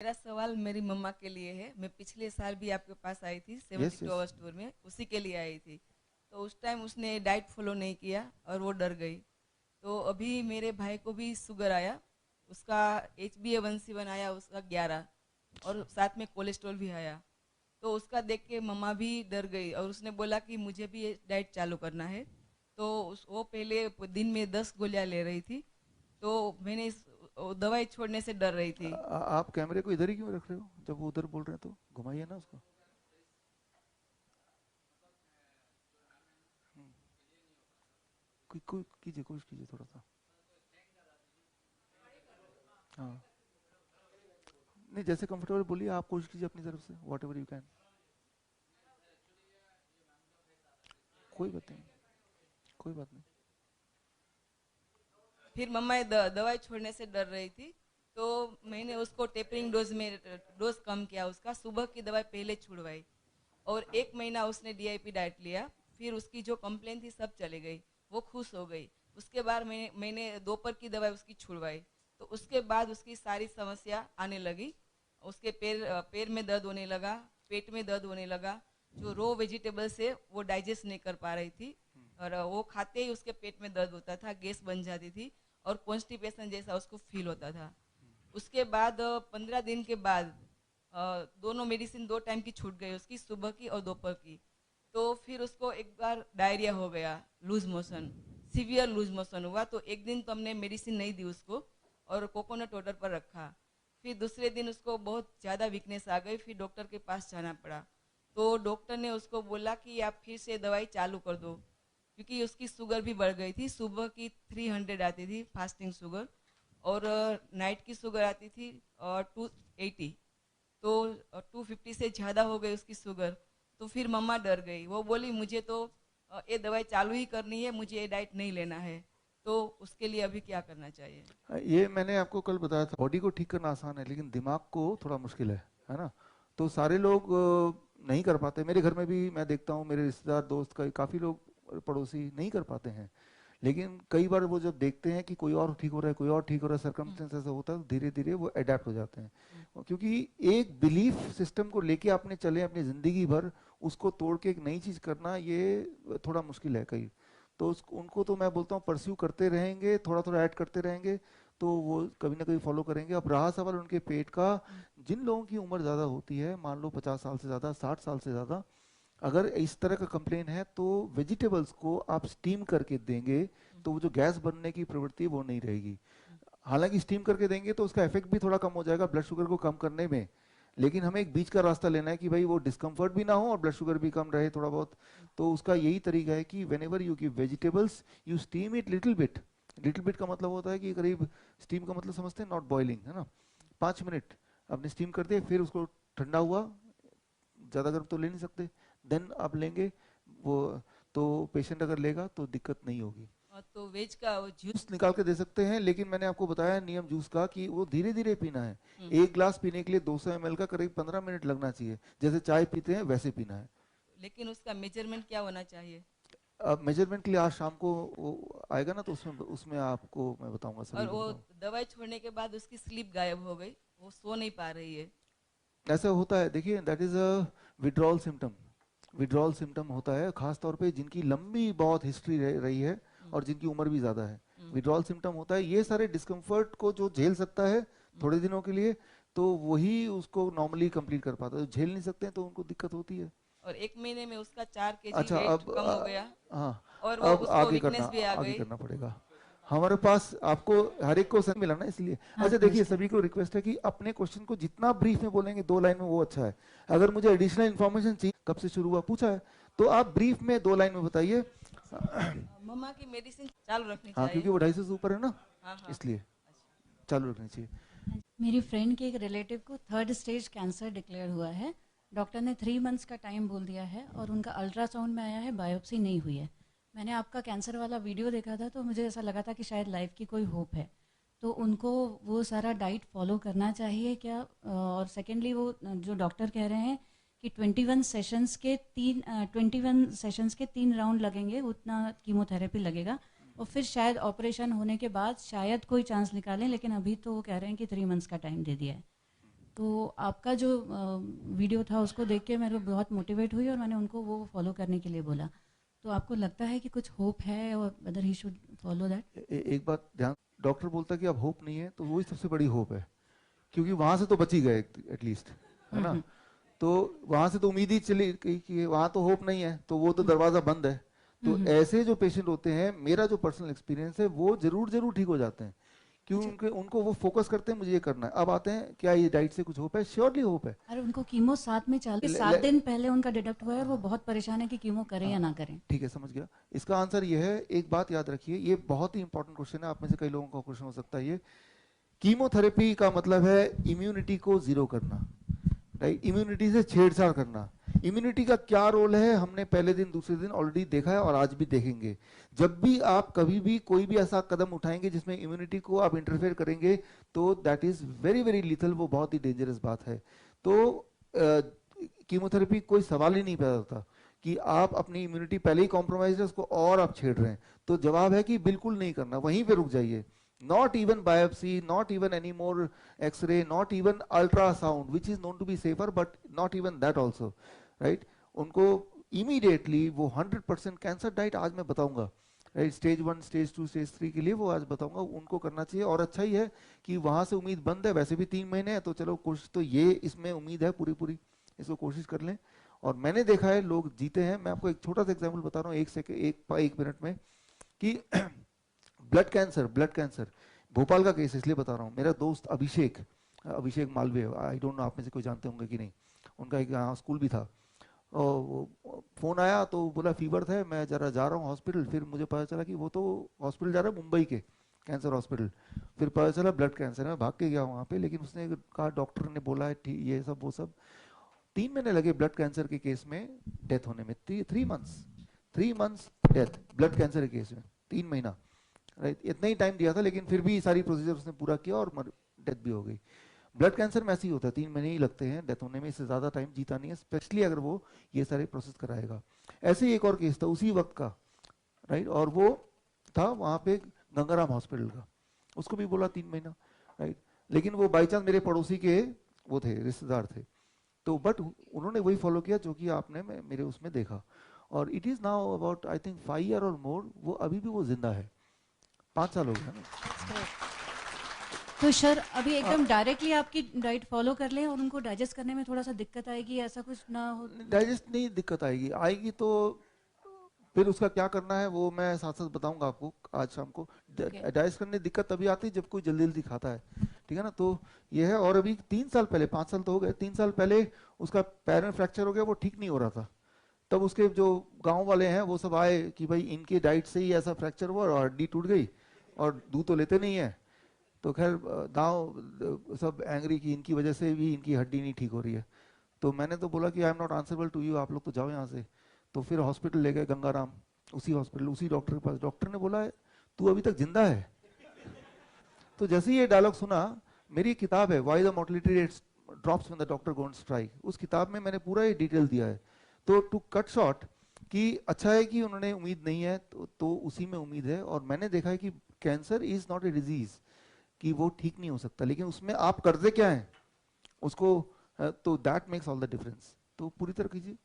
मेरा सवाल मेरी मम्मा के लिए है। मैं पिछले साल भी आपके पास आई थी यस 72 यस। आवर्स टूर में, उसी के लिए आई थी। तो उस टाइम उसने डाइट फॉलो नहीं किया और वो डर गई। तो अभी मेरे भाई को भी शुगर आया, उसका HbA1c1 आया, उसका 11, और साथ में कोलेस्ट्रॉल भी आया। तो उसका देख के मम्मा भी डर गई और उसने बोला कि मुझे भी ये डाइट चालू करना है। तो वो पहले दिन में 10 गोलियां ले रही थी। तो मैंने वो दवाई छोड़ने से डर रही थी। आप कैमरे को इधर ही क्यों रख रहे हो? जब वो उधर बोल रहे हैं तो घुमाइए ना उसको। हम्म, कोई कीजिए, कोशिश कीजिए थोड़ा सा। हाँ, नहीं जैसे कंफर्टेबल बोलिए, आप कोशिश कीजिए अपनी तरफ से, वॉट एवर यू कैन। कोई बात नहीं, कोई बात नहीं। फिर मम्मा ये दवाई छोड़ने से डर रही थी। तो मैंने उसको टेपरिंग डोज कम किया, उसका सुबह की दवाई पहले छुड़वाई। और 1 महीना उसने DIP डाइट लिया। फिर उसकी जो कंप्लेन थी सब चली गई, वो खुश हो गई। उसके बाद मैंने दोपहर की दवाई उसकी छुड़वाई। तो उसके बाद उसकी सारी समस्या आने लगी। उसके पैर में दर्द होने लगा, पेट में दर्द होने लगा। जो रो वेजिटेबल्स है वो डाइजेस्ट नहीं कर पा रही थी, और वो खाते ही उसके पेट में दर्द होता था, गैस बन जाती थी, और कॉन्स्टिपेशन जैसा उसको फील होता था। उसके बाद 15 दिन के बाद दोनों मेडिसिन 2 टाइम की छूट गई उसकी, सुबह की और दोपहर की। तो फिर उसको एक बार डायरिया हो गया, loose motion, severe loose motion हुआ। तो एक दिन तो हमने मेडिसिन नहीं दी उसको और कोकोनट वाटर पर रखा। फिर दूसरे दिन उसको बहुत ज़्यादा वीकनेस आ गई, फिर डॉक्टर के पास जाना पड़ा। तो डॉक्टर ने उसको बोला कि आप फिर से दवाई चालू कर दो, क्योंकि उसकी शुगर भी बढ़ गई थी। सुबह की 300 आती थी फास्टिंग शुगर, और नाइट की शुगर आती थी 280। तो 250 से ज़्यादा हो गई उसकी शुगर। तो फिर मम्मा डर गई, वो बोली मुझे तो ये दवाई चालू ही करनी है, मुझे ये डाइट नहीं लेना है। तो उसके लिए अभी क्या करना चाहिए? ये मैंने आपको कल बताया था, बॉडी को ठीक करना आसान है लेकिन दिमाग को थोड़ा मुश्किल है ना? तो सारे लोग नहीं कर पाते। मेरे घर में भी मैं देखता हूँ, मेरे रिश्तेदार दोस्त का काफ़ी लोग पड़ोसी नहीं कर पाते हैं। लेकिन कई बार वो जब देखते हैं कि कोई और ठीक हो रहा है, कोई और ठीक हो रहा है, हम्म, सर्कमस्टेंस ऐसा होता है, तो धीरे धीरे वो अडेप्ट हो जाते हैं। हम्म, क्योंकि एक बिलीफ सिस्टम को लेके आपने चले अपनी ज़िंदगी भर, उसको तोड़ के एक नई चीज़ करना ये थोड़ा मुश्किल है कई। तो उनको तो मैं बोलता हूँ परस्यू करते रहेंगे, थोड़ा थोड़ा ऐड करते रहेंगे, तो वो कभी ना कभी फॉलो करेंगे। अब रहा सवाल उनके पेट का, हम्म, जिन लोगों की उम्र ज़्यादा होती है, मान लो 50 साल से ज़्यादा, 60 साल से ज़्यादा, अगर इस तरह का कंप्लेन है तो वेजिटेबल्स को आप स्टीम करके देंगे हम्म, तो वो जो गैस बनने की प्रवृत्ति है वो नहीं रहेगी। हम्म, हालांकि स्टीम करके देंगे तो उसका इफेक्ट भी थोड़ा कम हो जाएगा ब्लड शुगर को कम करने में। लेकिन हमें एक बीच का रास्ता लेना है कि भाई वो डिस्कम्फर्ट भी ना हो और ब्लड शुगर भी कम रहे थोड़ा बहुत। हम्म, तो उसका यही तरीका है कि when ever you give vegetables, you steam it little bit. Little bit का मतलब होता है कि करीब, स्टीम का मतलब समझते हैं, नॉट बॉइलिंग, है ना? 5 मिनट आपने स्टीम कर दिया, फिर उसको ठंडा हुआ, ज़्यादा गर्म तो ले नहीं सकते, देन आप लेंगे वो। तो पेशेंट अगर लेगा तो दिक्कत नहीं होगी। तो वेज का वो जूस जूस। निकाल के दे सकते हैं, लेकिन मैंने आपको बताया नियम जूस का कि वो धीरे धीरे पीना है। हम्म, एक ग्लास पीने के लिए 200 ml का करीब 15 मिनट लगना चाहिए, जैसे चाय पीते हैं वैसे पीना है। लेकिन उसका मेजरमेंट क्या होना चाहिए? अब मेजरमेंट के लिए आज शाम को वो आएगा ना, तो उसमें उसमें आपको मैं बताऊंगा, सभी और को वो बताऊंगा। दवाई छोड़ने के बाद उसकी स्लीप गायब हो गई, वो सो नहीं पा रही है। ऐसा होता है, देखिए, that is a withdrawal symptom. Withdrawal symptom होता है खास तौर पे जिनकी लंबी बहुत हिस्ट्री रही है हम्म, और जिनकी उम्र भी ज़्यादा है। हम्म, विड्रॉल सिम्टम होता है, ये सारे डिस्कम्फर्ट को जो झेल सकता है हम्म। थोड़े दिनों के लिए, तो वही उसको नॉर्मली कंप्लीट कर पाता है। जो झेल नहीं सकते हैं तो उनको दिक्कत होती है। और 1 महीने में उसका 4 kg अच्छा, वेट अब कम हो गया, हाँ, और वो अब उसको वीकनेस भी आ आगे गई। करना पड़ेगा। हमारे पास आपको हर एक को समय मिला ना, इसलिए। हाँ, अच्छा देखिए, नमस्कार। सभी को रिक्वेस्ट है कि अपने क्वेश्चन को जितना ब्रीफ में बोलेंगे 2 लाइन में वो अच्छा है। अगर मुझे एडिशनल इन्फॉर्मेशन चाहिए, कब से शुरू हुआ पूछा है, तो आप ब्रीफ में 2 लाइन में बताइए। मम्मा की मेडिसिन चालू रखनी हाँ, क्योंकि चाहिए। वो 250 से ऊपर है ना, हाँ, हाँ। इसलिए अच्छा। चालू रखनी चाहिए। हाँ जी, मेरी फ्रेंड के एक रिलेटिव को थर्ड स्टेज कैंसर डिक्लेयर हुआ है। डॉक्टर ने 3 मंथ्स का टाइम बोल दिया है और उनका अल्ट्रासाउंड में आया है, बायोप्सी नहीं हुई है। मैंने आपका कैंसर वाला वीडियो देखा था तो मुझे ऐसा लगा था कि शायद लाइफ की कोई होप है। तो उनको वो सारा डाइट फॉलो करना चाहिए क्या? और सेकेंडली वो जो डॉक्टर कह रहे हैं कि 21 राउंड लगेंगे, उतना कीमोथेरेपी लगेगा, और फिर शायद ऑपरेशन होने के बाद शायद कोई चांस निकालें, लेकिन अभी तो वो कह रहे हैं कि 3 मंथ्स का टाइम दे दिया है। तो आपका जो वीडियो था उसको देख के मैं बहुत मोटिवेट हुई और मैंने उनको वो फॉलो करने के लिए बोला। तो आपको लगता है कि कुछ होप है और weather he should follow that? एक बात ध्यान, डॉक्टर बोलता है कि अब होप नहीं है, तो वही सबसे बड़ी होप है, क्योंकि वहां से तो बच ही गए एटलीस्ट, है ना। तो वहां से तो उम्मीद ही चली कि वहां तो होप नहीं है, तो वो तो दरवाजा बंद है। तो ऐसे जो पेशेंट होते हैं, मेरा जो पर्सनल एक्सपीरियंस है, वो जरूर जरूर ठीक हो जाते हैं, क्यों उनके उनको वो फोकस करते हैं मुझे ये करना है। अब आते हैं क्या ये डाइट से कुछ होप है? श्योरली होप है। अरे उनको कीमो साथ में चल 7 दिन पहले उनका डिडक्ट हुआ है और वो बहुत परेशान है कि कीमो करें या ना करें। ठीक है, समझ गया। इसका आंसर ये है, एक बात याद रखिए, ये बहुत ही इंपॉर्टेंट क्वेश्चन है, आप में से कई लोगों का क्वेश्चन हो सकता है ये। कीमोथेरेपी का मतलब है इम्यूनिटी को जीरो करना, राइट, इम्यूनिटी से छेड़छाड़ करना। इम्यूनिटी का क्या रोल है हमने पहले दिन दूसरे दिन ऑलरेडी देखा है और आज भी देखेंगे। जब भी आप कभी भी कोई भी ऐसा कदम उठाएंगे जिसमें इम्यूनिटी को आप इंटरफेयर करेंगे, तो that is very very lethal, वो बहुत ही डेंजरस बात है। तो कीमोथेरेपी कोई सवाल ही नहीं पैदा होता कि आप अपनी इम्यूनिटी पहले ही कॉम्प्रोमाइज है उसको और आप छेड़ रहे हैं। तो जवाब है कि बिल्कुल नहीं करना, वहीं पे रुक जाइए। Not even biopsy, not even any more X-ray, not even ultrasound, which is known to be safer, but not even that also, right? उनको immediately वो 100% कैंसर डाइट आज मैं बताऊंगा, राइट, स्टेज 1, स्टेज 2, स्टेज 3 के लिए वो आज बताऊंगा, उनको करना चाहिए। और अच्छा ही है कि वहां से उम्मीद बंद है, वैसे भी 3 महीने है, तो चलो कोशिश तो ये इसमें उम्मीद है पूरी पूरी, इसको कोशिश कर लें। और मैंने देखा है लोग जीते हैं। मैं आपको एक छोटा सा एग्जाम्पल बता रहा हूँ, एक मिनट में, कि ब्लड कैंसर भोपाल का केस इसलिए बता रहा हूँ। मेरा दोस्त अभिषेक मालवीय, आई डोंट नो आप में से कोई जानते होंगे कि नहीं, उनका एक यहाँ स्कूल भी था। और फोन आया तो बोला फीवर था, मैं जरा जा रहा हूँ हॉस्पिटल। फिर मुझे पता चला कि वो तो हॉस्पिटल जा रहा है मुंबई के कैंसर हॉस्पिटल। फिर पता चला ब्लड कैंसर है। मैं भाग के गया वहाँ पे, लेकिन उसने कहा, डॉक्टर ने बोला है ये सब वो सब। 3 महीने लगे ब्लड कैंसर के केस में डेथ होने में, 3 मंथ्स डेथ ब्लड कैंसर के केस में, 3 महीना, राइट, इतना ही टाइम दिया था, लेकिन फिर भी सारी प्रोसीजर उसने पूरा किया और डेथ भी हो गई। ब्लड कैंसर में ऐसे ही होता है, 3 महीने ही लगते हैं डेथ होने में, इससे ज्यादा टाइम जीता नहीं है, स्पेशली अगर वो ये सारे प्रोसेस कराएगा। ऐसे ही एक और केस था उसी वक्त का, राइट, और वो था वहां पे गंगाराम हॉस्पिटल का, उसको भी बोला 3 महीना, राइट, लेकिन वो बाई चांस मेरे पड़ोसी के वो थे, रिश्तेदार थे। तो बट उन्होंने वही फॉलो किया जो कि आपने मेरे उसमें देखा। और it is now about I think 5 year और मोर, वो अभी भी वो जिंदा है, 5 साल हो गया ना। तो सर अभी एकदम डायरेक्टली आपकी डाइट फॉलो कर लें और उनको डाइजेस्ट करने में थोड़ा सा दिक्कत आएगी, ऐसा कुछ ना हो? डाइजेस्ट नहीं दिक्कत आएगी तो फिर उसका क्या करना है वो मैं साथ साथ बताऊंगा आपको आज शाम को। डाइजेस्ट करने दिक्कत तभी आती है जब कोई जल्दी जल्दी खाता है, ठीक है ना। तो ये है। और अभी 3 साल पहले, 5 साल तो हो गए, 3 साल पहले उसका पैर में फ्रैक्चर हो गया, वो ठीक नहीं हो रहा था। तब उसके जो गांव वाले हैं वो सब आए कि भाई इनके डाइट से ही ऐसा फ्रैक्चर हुआ और हड्डी टूट गई, और दूध तो लेते नहीं है। तो खैर गांव सब एंग्री कि इनकी वजह से भी इनकी हड्डी नहीं ठीक हो रही है। तो मैंने तो बोला कि I am not answerable to you, आप लोग तो जाओ यहाँ से। तो फिर हॉस्पिटल ले गए गंगाराम, उसी हॉस्पिटल उसी डॉक्टर के पास। डॉक्टर ने बोला तू अभी तक जिंदा है। तो जैसे ही ये डायलॉग सुना, मेरी किताब है why the mortality rate drops when the doctor गोंट strike, उस किताब में मैंने पूरा ये डिटेल दिया है। तो टू कट शॉर्ट कि अच्छा है कि उन्होंने उम्मीद नहीं है तो उसी में उम्मीद है। और मैंने देखा है कि cancer is not a disease कि वो ठीक नहीं हो सकता, लेकिन उसमें आप करते क्या हैं उसको, तो that makes all the difference. तो पूरी तरह कीजिए।